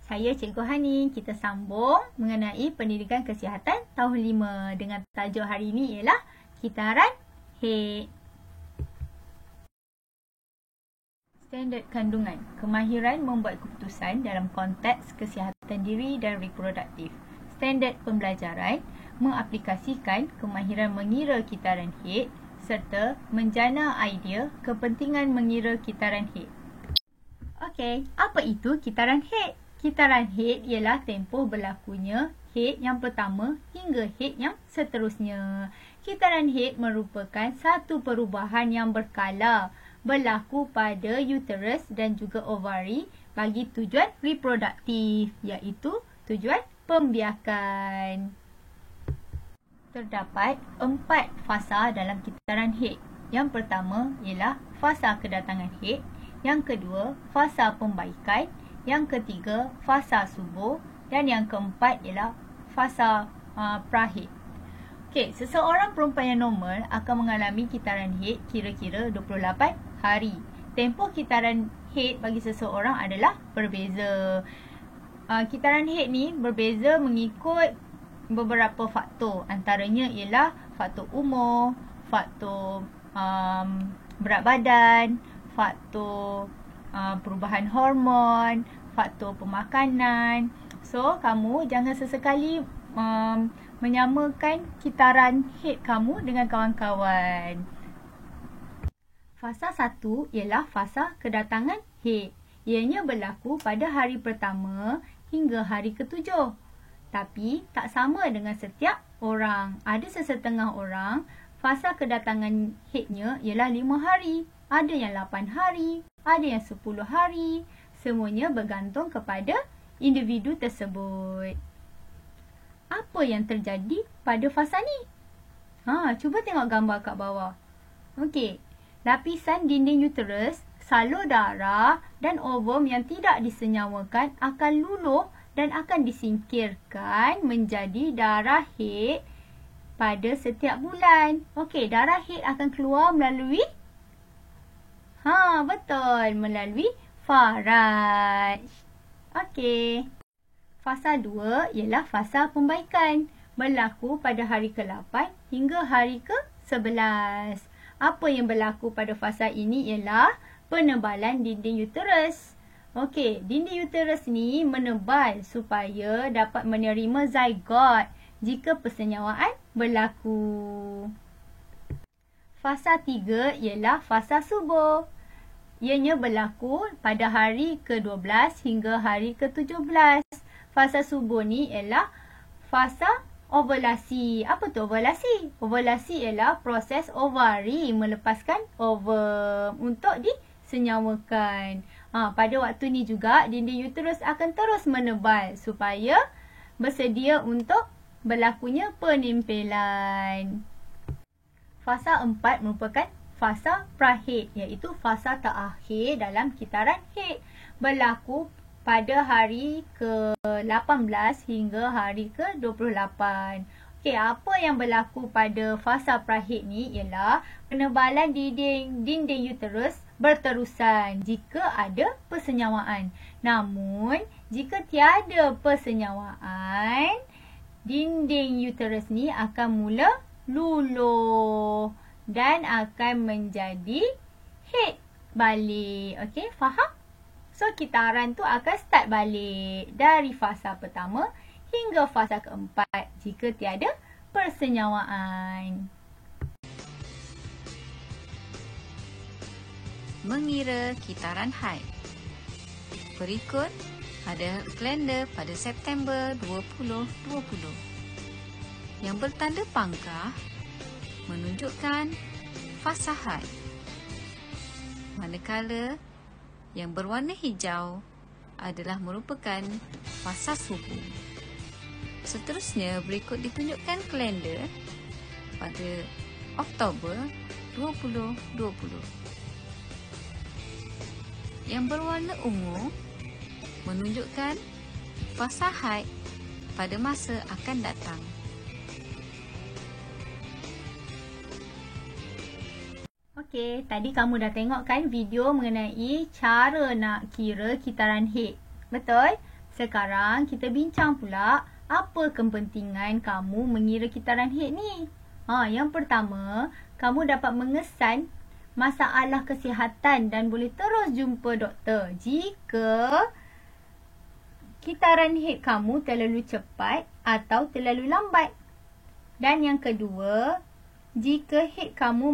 Saya Cikgu Hani. Kita sambung mengenai pendidikan kesihatan tahun 5 dengan tajuk hari ini ialah kitaran HEAD. Standard kandungan, kemahiran membuat keputusan dalam konteks kesihatan diri dan reproduktif. Standard pembelajaran, mengaplikasikan kemahiran mengira kitaran HEAD serta menjana idea kepentingan mengira kitaran HEAD. Okey, apa itu kitaran HEAD? Kitaran HEAD ialah tempoh berlakunya HEAD yang pertama hingga HEAD yang seterusnya. Kitaran HEAD merupakan satu perubahan yang berkala berlaku pada uterus dan juga ovari bagi tujuan reproduktif, iaitu tujuan pembiakan. Terdapat 4 fasa dalam kitaran HEAD. Yang pertama ialah fasa kedatangan HEAD, yang kedua fasa pembaikan, yang ketiga fasa subur dan yang keempat ialah fasa pra-HEAD. Okey, seseorang perempuan yang normal akan mengalami kitaran HEAD kira-kira 28 hari. Tempoh kitaran HEAD bagi seseorang adalah berbeza. Kitaran HEAD ni berbeza mengikut beberapa faktor. Antaranya ialah faktor umur, faktor berat badan, faktor perubahan hormon, faktor pemakanan. So, kamu jangan sesekali menyamakan kitaran HEAD kamu dengan kawan-kawan. Fasa 1 ialah fasa kedatangan HEAD. Ianya berlaku pada hari pertama hingga hari ke-7. Tapi tak sama dengan setiap orang. Ada sesetengah orang, fasa kedatangan HEAD-nya ialah 5 hari. Ada yang 8 hari, ada yang 10 hari. Semuanya bergantung kepada individu tersebut. Apa yang terjadi pada fasa ni? Cuba tengok gambar kat bawah. Okey. Lapisan dinding uterus, salur darah dan ovum yang tidak disenyawakan akan luluh dan akan disingkirkan menjadi darah HEAD pada setiap bulan. Okey, darah HEAD akan keluar melalui betul, melalui faraj. Okey. Fasa 2 ialah fasa pembaikan. Berlaku pada hari ke-8 hingga hari ke-11. Apa yang berlaku pada fasa ini ialah penebalan dinding uterus. Okey, dinding uterus ni menebal supaya dapat menerima zygote jika persenyawaan berlaku. Fasa 3 ialah fasa subur. Ianya berlaku pada hari ke-12 hingga hari ke-17. Fasa subur ni ialah fasa ovulasi. Apa tu ovulasi? Ovulasi ialah proses ovari melepaskan ovum untuk disenyawakan. Pada waktu ni juga dinding uterus akan terus menebal supaya bersedia untuk berlakunya penempelan. Fasa 4 merupakan fasa pra-HEAD, iaitu fasa terakhir dalam kitaran HEAD. Berlaku pada hari ke-18 hingga hari ke-28. Okey, apa yang berlaku pada fasa pra-HEAD ni ialah penebalan dinding uterus berterusan jika ada persenyawaan. Namun, jika tiada persenyawaan, dinding uterus ni akan mula luluh dan akan menjadi HEAD balik. Okey, faham? So, kitaran tu akan start balik dari fasa pertama hingga fasa keempat jika tiada persenyawaan. Mengira kitaran haid. Berikut ada kalender pada September 2020. Yang bertanda pangkah menunjukkan fasa haid. Manakala yang berwarna hijau adalah merupakan fasa subur. Seterusnya berikut ditunjukkan kalender pada Oktober 2020. Yang berwarna ungu menunjukkan fasa haid pada masa akan datang. Okey, tadi kamu dah tengok kan video mengenai cara nak kira kitaran HEAD. Betul? Sekarang kita bincang pula apa kepentingan kamu mengira kitaran head ni. Yang pertama, kamu dapat mengesan masalah kesihatan dan boleh terus jumpa doktor jika kitaran head kamu terlalu cepat atau terlalu lambat. Dan yang kedua, jika head kamu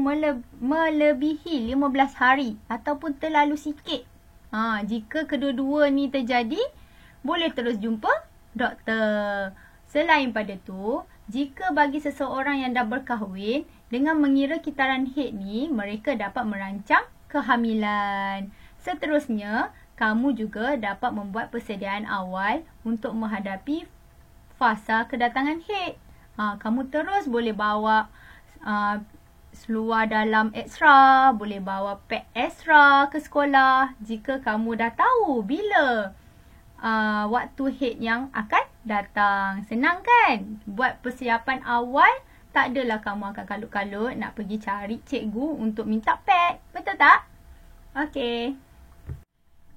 melebihi 15 hari ataupun terlalu sikit. Jika kedua-dua ni terjadi, boleh terus jumpa doktor. Selain pada tu, jika bagi seseorang yang dah berkahwin, dengan mengira kitaran head ni, mereka dapat merancang kehamilan. Seterusnya, kamu juga dapat membuat persediaan awal untuk menghadapi fasa kedatangan head. Kamu terus boleh bawa seluar dalam ekstra, boleh bawa pad ekstra ke sekolah jika kamu dah tahu bila waktu head yang akan datang. Senang kan? Buat persiapan awal, tak adalah kamu akan kalut-kalut nak pergi cari cikgu untuk minta pad. Betul tak? Okey.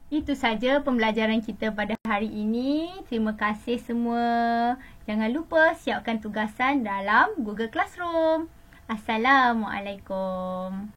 Itu saja pembelajaran kita pada hari ini. Terima kasih semua. Jangan lupa siapkan tugasan dalam Google Classroom. Assalamualaikum.